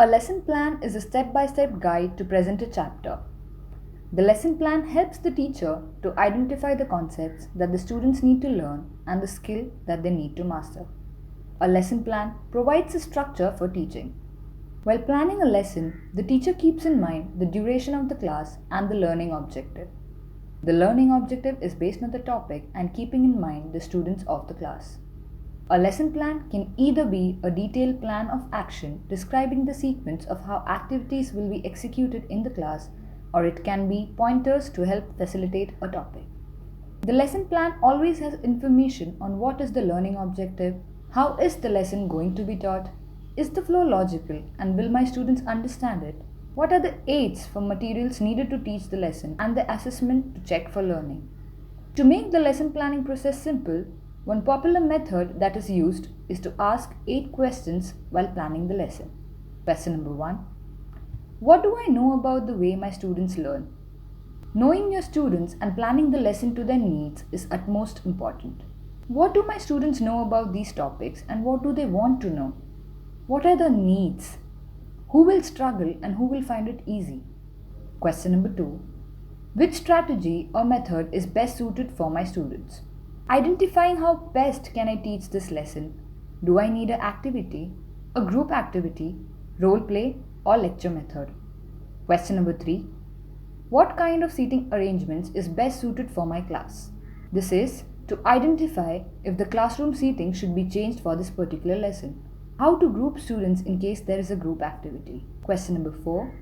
A lesson plan is a step-by-step guide to present a chapter. The lesson plan helps the teacher to identify the concepts that the students need to learn and the skill that they need to master. A lesson plan provides a structure for teaching. While planning a lesson, the teacher keeps in mind the duration of the class and the learning objective. The learning objective is based on the topic and keeping in mind the students of the class. A lesson plan can either be a detailed plan of action describing the sequence of how activities will be executed in the class, or it can be pointers to help facilitate a topic. The lesson plan always has information on what is the learning objective, how is the lesson going to be taught, is the flow logical and will my students understand it, what are the aids for materials needed to teach the lesson, and the assessment to check for learning. To make the lesson planning process simple, one popular method that is used is to ask 8 questions while planning the lesson. Question number 1. What do I know about the way my students learn? Knowing your students and planning the lesson to their needs is utmost important. What do my students know about these topics and what do they want to know? What are their needs? Who will struggle and who will find it easy? Question number 2. Which strategy or method is best suited for my students? Identifying how best can I teach this lesson. Do I need an activity, a group activity, role play, or lecture method? Question number 3. What kind of seating arrangements is best suited for my class? This is to identify if the classroom seating should be changed for this particular lesson. How to group students in case there is a group activity. Question number 4.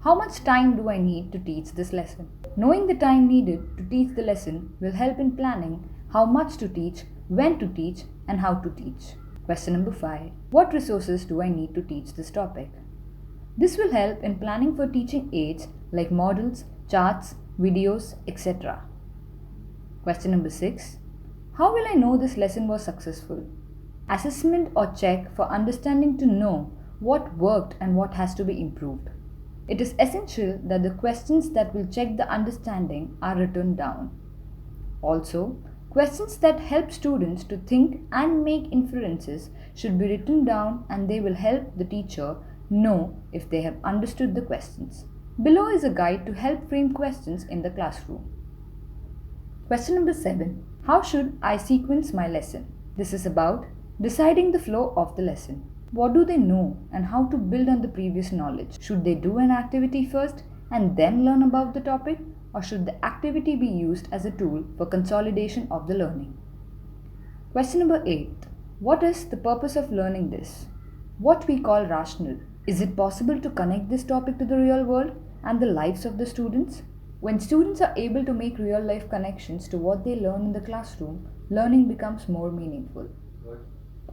How much time do I need to teach this lesson? Knowing the time needed to teach the lesson will help in planning how much to teach, when to teach, and how to teach. Question number 5. What resources do I need to teach this topic? This will help in planning for teaching aids like models, charts, videos, etc. Question number 6. How will I know this lesson was successful? Assessment or check for understanding to know what worked and what has to be improved. It is essential that the questions that will check the understanding are written down. Also, questions that help students to think and make inferences should be written down and they will help the teacher know if they have understood the questions. Below is a guide to help frame questions in the classroom. Question number 7. How should I sequence my lesson? This is about deciding the flow of the lesson. What do they know and how to build on the previous knowledge? Should they do an activity first and then learn about the topic? Or should the activity be used as a tool for consolidation of the learning? Question number 8. What is the purpose of learning this? What we call rational. Is it possible to connect this topic to the real world and the lives of the students? When students are able to make real life connections to what they learn in the classroom, learning becomes more meaningful.